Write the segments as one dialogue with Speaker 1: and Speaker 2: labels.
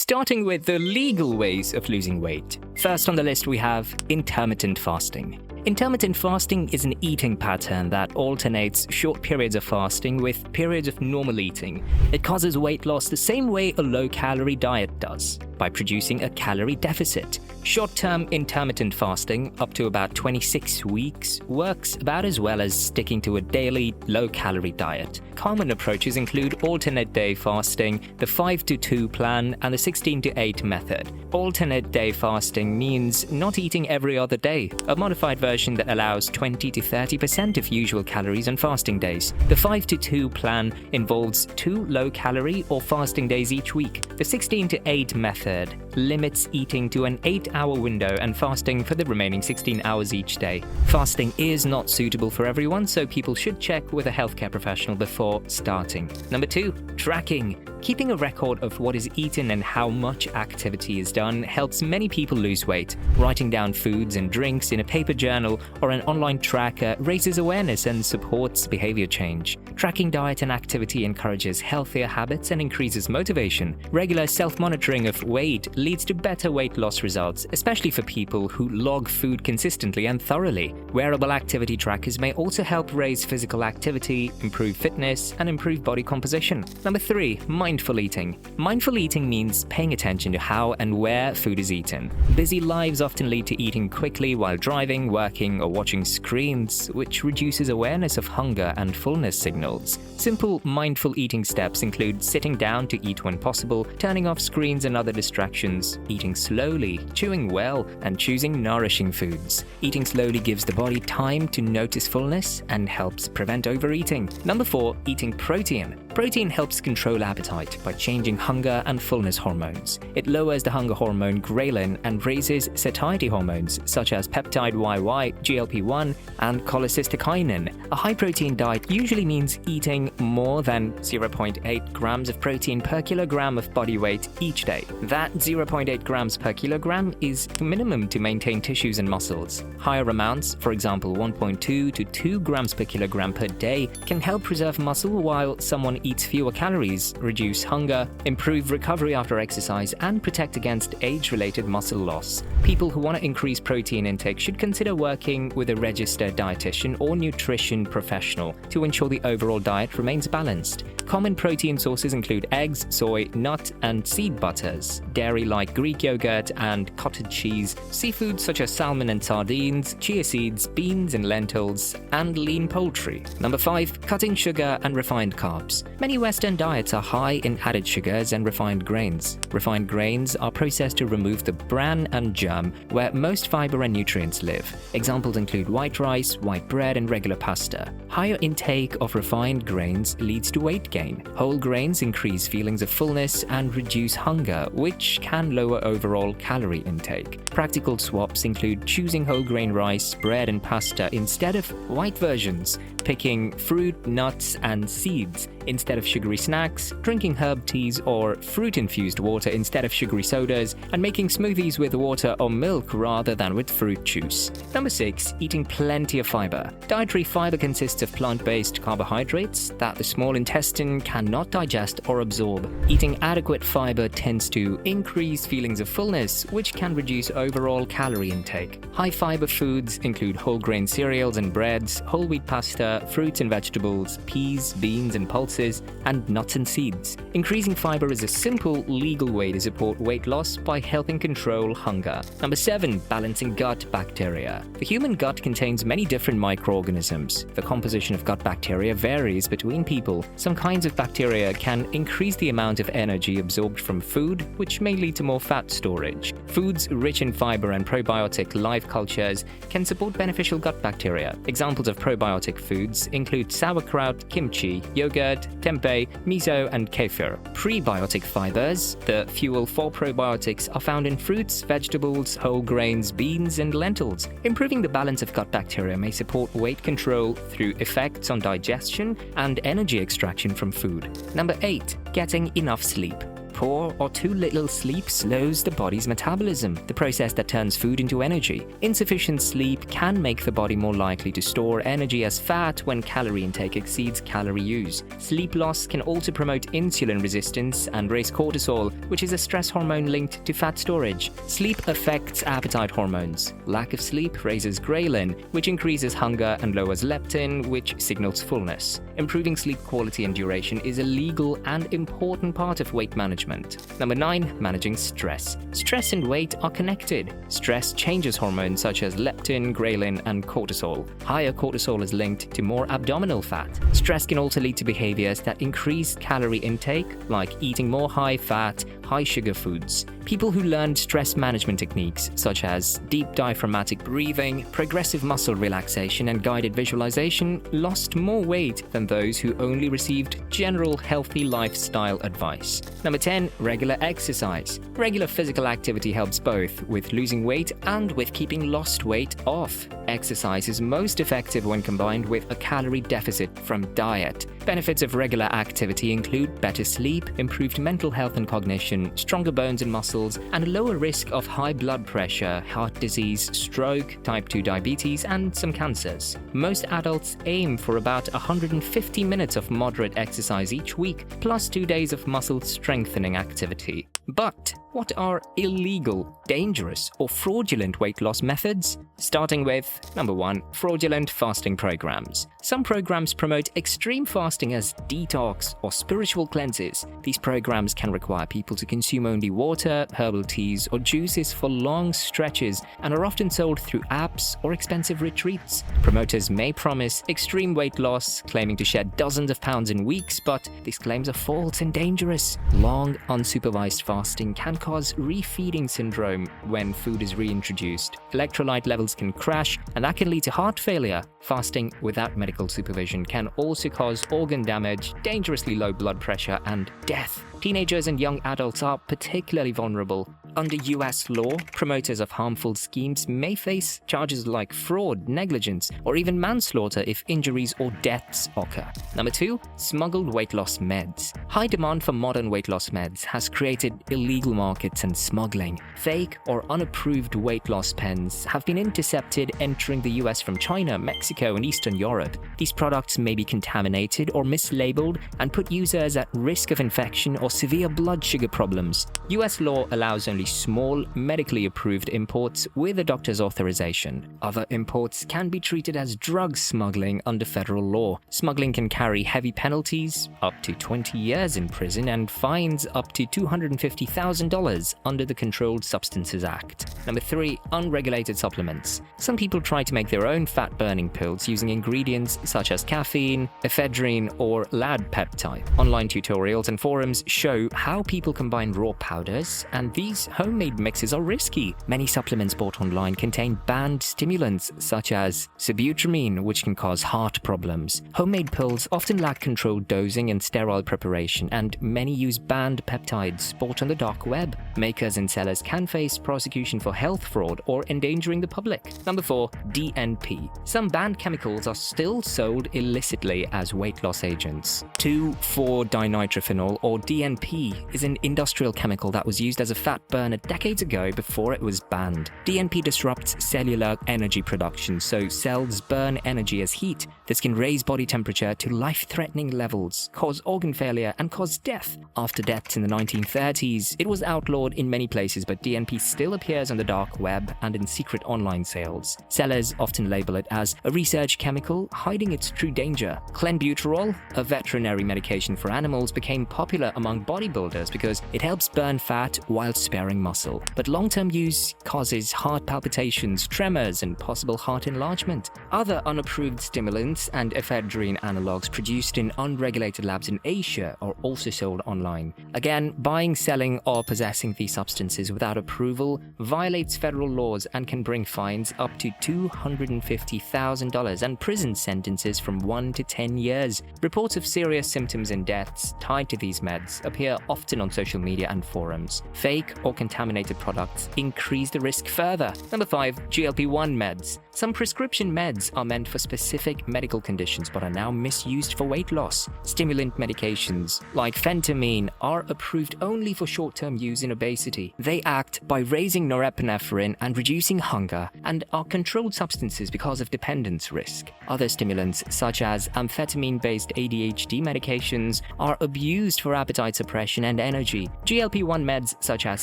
Speaker 1: Starting with the legal ways of losing weight. First on the list we have intermittent fasting. Intermittent fasting is an eating pattern that alternates short periods of fasting with periods of normal eating. It causes weight loss the same way a low-calorie diet does, by producing a calorie deficit. Short-term intermittent fasting, up to about 26 weeks, works about as well as sticking to a daily, low-calorie diet. Common approaches include alternate day fasting, the 5-2 plan, and the 16-8 method. Alternate day fasting means not eating every other day, a modified version that allows 20 to 30% of usual calories on fasting days. The 5-2 plan involves 2 low-calorie or fasting days each week. The 16-8 method limits eating to an 8-hour window and fasting for the remaining 16 hours each day. Fasting is not suitable for everyone, so people should check with a healthcare professional before starting. Number 2, tracking. Keeping a record of what is eaten and how much activity is done helps many people lose weight. Writing down foods and drinks in a paper journal or an online tracker raises awareness and supports behavior change. Tracking diet and activity encourages healthier habits and increases motivation. Regular self-monitoring of weight leads to better weight loss results, especially for people who log food consistently and thoroughly. Wearable activity trackers may also help raise physical activity, improve fitness, and improve body composition. Number 3, mindful eating. Mindful eating means paying attention to how and where food is eaten. Busy lives often lead to eating quickly while driving, working, or watching screens, which reduces awareness of hunger and fullness signals. Simple mindful eating steps include sitting down to eat when possible, turning off screens and other distractions, eating slowly, chewing well, and choosing nourishing foods. Eating slowly gives the body time to notice fullness and helps prevent overeating. Number 4, eating protein. Protein helps control appetite by changing hunger and fullness hormones. It lowers the hunger hormone ghrelin and raises satiety hormones such as peptide YY, GLP-1, and cholecystokinin. A high-protein diet usually means eating more than 0.8 grams of protein per kilogram of body weight each day. That 0.8 grams per kilogram is minimum to maintain tissues and muscles. Higher amounts, for example 1.2 to 2 grams per kilogram per day, can help preserve muscle while someone eats fewer calories, reduce hunger, improve recovery after exercise, and protect against age-related muscle loss. People who want to increase protein intake should consider working with a registered dietitian or nutrition professional to ensure the overall diet remains balanced. Common protein sources include eggs, soy, nut, and seed butters, dairy like Greek yogurt and cottage cheese, seafood such as salmon and sardines, chia seeds, beans and lentils, and lean poultry. Number 5, cutting sugar and refined carbs. Many Western diets are high in added sugars and refined grains. Refined grains are processed to remove the bran and germ, where most fiber and nutrients live. Examples include white rice, white bread, and regular pasta. Higher intake of refined grains leads to weight gain. Whole grains increase feelings of fullness and reduce hunger, which can lower overall calorie intake. Practical swaps include choosing whole grain rice, bread, and pasta instead of white versions, picking fruit, nuts, and seeds instead of sugary snacks, drinking herb teas or fruit-infused water instead of sugary sodas, and making smoothies with water or milk rather than with fruit juice. Number 6, eating plenty of fiber. Dietary fiber consists of plant-based carbohydrates that the small intestine cannot digest or absorb. Eating adequate fiber tends to increase feelings of fullness, which can reduce overall calorie intake. High-fiber foods include whole grain cereals and breads, whole wheat pasta, fruits and vegetables, peas, beans and pulses, and nuts and seeds. Increasing fiber is a simple, legal way to support weight loss by helping control hunger. Number 7, balancing gut bacteria. The human gut contains many different microorganisms. The composition of gut bacteria varies between people. Some kinds of bacteria can increase the amount of energy absorbed from food, which may lead to more fat storage. Foods rich in fiber and probiotic live cultures can support beneficial gut bacteria. Examples of probiotic foods include sauerkraut, kimchi, yogurt, tempeh, miso, and kefir. Prebiotic fibers, the fuel for probiotics, are found in fruits, vegetables, whole grains, beans, and lentils. Improving the balance of gut bacteria may support weight control through effects on digestion and energy extraction from food. Number 8, getting enough sleep. Poor or too little sleep slows the body's metabolism, the process that turns food into energy. Insufficient sleep can make the body more likely to store energy as fat when calorie intake exceeds calorie use. Sleep loss can also promote insulin resistance and raise cortisol, which is a stress hormone linked to fat storage. Sleep affects appetite hormones. Lack of sleep raises ghrelin, which increases hunger, and lowers leptin, which signals fullness. Improving sleep quality and duration is a legal and important part of weight management. Number 9. Managing stress. Stress and weight are connected. Stress changes hormones such as leptin, ghrelin, and cortisol. Higher cortisol is linked to more abdominal fat. Stress can also lead to behaviors that increase calorie intake, like eating more high-fat, high-sugar foods. People who learned stress management techniques such as deep diaphragmatic breathing, progressive muscle relaxation, and guided visualization lost more weight than those who only received general healthy lifestyle advice. Number 10. Regular exercise. Regular physical activity helps both with losing weight and with keeping lost weight off. Exercise is most effective when combined with a calorie deficit from diet. Benefits of regular activity include better sleep, improved mental health and cognition, stronger bones and muscles, and a lower risk of high blood pressure, heart disease, stroke, type 2 diabetes, and some cancers. Most adults aim for about 150 minutes of moderate exercise each week, plus 2 days of muscle strengthening activity. But what are illegal, dangerous, or fraudulent weight loss methods? Starting with number 1, fraudulent fasting programs. Some programs promote extreme fasting as detox or spiritual cleanses. These programs can require people to consume only water, herbal teas, or juices for long stretches and are often sold through apps or expensive retreats. Promoters may promise extreme weight loss, claiming to shed dozens of pounds in weeks, but these claims are false and dangerous. Long, unsupervised fasting can cause refeeding syndrome when food is reintroduced. Electrolyte levels can crash, and that can lead to heart failure. Fasting without medical supervision can also cause organ damage, dangerously low blood pressure, and death. Teenagers and young adults are particularly vulnerable. Under US law, promoters of harmful schemes may face charges like fraud, negligence, or even manslaughter if injuries or deaths occur. Number 2, smuggled weight loss meds. High demand for modern weight loss meds has created illegal markets and smuggling. Fake or unapproved weight loss pens have been intercepted entering the US from China, Mexico, and Eastern Europe. These products may be contaminated or mislabeled and put users at risk of infection or severe blood sugar problems. US law allows only small, medically approved imports with a doctor's authorization. Other imports can be treated as drug smuggling under federal law. Smuggling can carry heavy penalties, up to 20 years in prison, and fines up to $250,000 under the Controlled Substances Act. Number 3, unregulated supplements. Some people try to make their own fat-burning pills using ingredients such as caffeine, ephedrine, or ladpeptide. Online tutorials and forums show how people combine raw powders, and these homemade mixes are risky. Many supplements bought online contain banned stimulants such as sibutramine, which can cause heart problems. Homemade pills often lack controlled dosing and sterile preparation, and many use banned peptides bought on the dark web. Makers and sellers can face prosecution for health fraud or endangering the public. Number 4, DNP. Some banned chemicals are still sold illicitly as weight loss agents. 2,4-dinitrophenol, or DNP, is an industrial chemical that was used as a fat burner decades ago before it was banned. DNP disrupts cellular energy production, so cells burn energy as heat. This can raise body temperature to life-threatening levels, cause organ failure, and cause death. After deaths in the 1930s, it was outlawed in many places, but DNP still appears on the dark web and in secret online sales. Sellers often label it as a research chemical, hiding its true danger. Clenbuterol, a veterinary medication for animals, became popular among bodybuilders because it helps burn fat while sparing muscle. But long-term use causes heart palpitations, tremors, and possible heart enlargement. Other unapproved stimulants and ephedrine analogs produced in unregulated labs in Asia are also sold online. Again, buying, selling, or possessing these substances without approval violates federal laws and can bring fines up to $250,000 and prison sentences from 1 to 10 years. Reports of serious symptoms and deaths tied to these meds appear often on social media and forums. Fake or contaminated products increase the risk further. Number 5. GLP-1 meds. Some prescription meds are meant for specific medical conditions but are now misused for weight loss. Stimulant medications like phentermine are approved only for short-term use in obesity. They act by raising norepinephrine and reducing hunger and are controlled substances because of dependence risk. Other stimulants, such as amphetamine-based ADHD medications, are abused for appetite suppression and energy. GLP-1 meds such as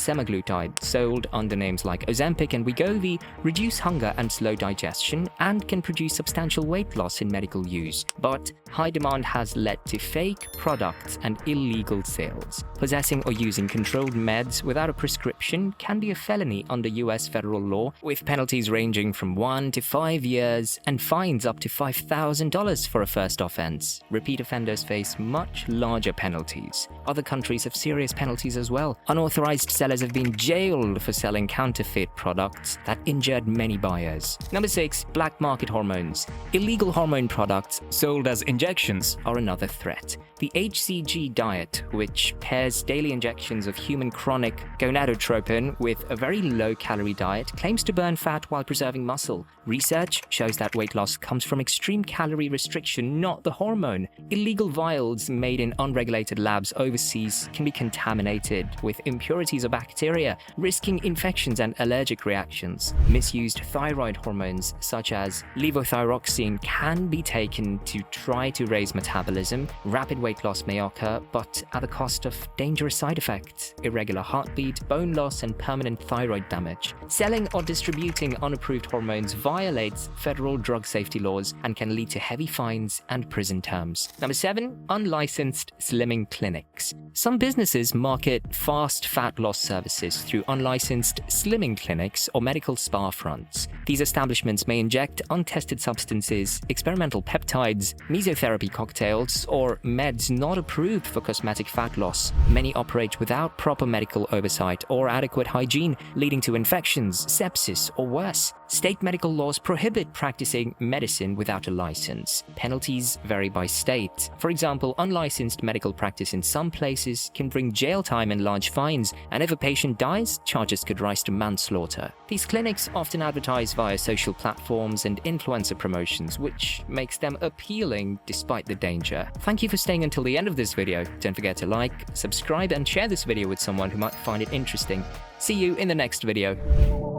Speaker 1: semaglutide, sold under names like Ozempic and Wegovy, reduce hunger and slow digestion and can produce substantial weight loss in medical use. But high demand has led to fake products and illegal sales. Possessing or using controlled meds without a prescription can be a felony under US federal law, with penalties ranging from 1 to 5 years and fines up to $5,000 for a first offense. Repeat offenders face much larger penalties. Other countries have serious penalties as well. Unauthorized sellers have been jailed for selling counterfeit products that injured many buyers. Number 6. Black market hormones. Illegal hormone products sold as injections are another threat. The HCG diet, which pairs daily injections of human chronic gonadotropin with a very low-calorie diet, claims to burn fat while preserving muscle. Research shows that weight loss comes from extreme calorie restriction, not the hormone. Illegal vials made in unregulated labs overseas can be contaminated with impurities or bacteria, risking infections and allergic reactions. Misused thyroid hormones such as levothyroxine can be taken to try to raise metabolism. Rapid weight loss may occur, but at the cost of dangerous side effects, irregular heartbeat, bone loss, and permanent thyroid damage. Selling or distributing unapproved hormones violates federal drug safety laws and can lead to heavy fines and prison terms. Number 7. Unlicensed slimming clinics. Some businesses market fast fat loss services through unlicensed slimming clinics or medical spa fronts. These establishments may inject untested substances, experimental peptides, mesotherapy cocktails, or meds not approved for cosmetic fat loss. Many operate without proper medical oversight or adequate hygiene, leading to infections, sepsis, or worse. State medical laws prohibit practicing medicine without a license. Penalties vary by state. For example, unlicensed medical practice in some places can bring jail time and large fines, and if a patient dies, charges could rise to manslaughter. These clinics often advertise via social platforms and influencer promotions, which makes them appealing despite the danger. Thank you for staying until the end of this video. Don't forget to like, subscribe, and share this video with someone who might find it interesting. See you in the next video.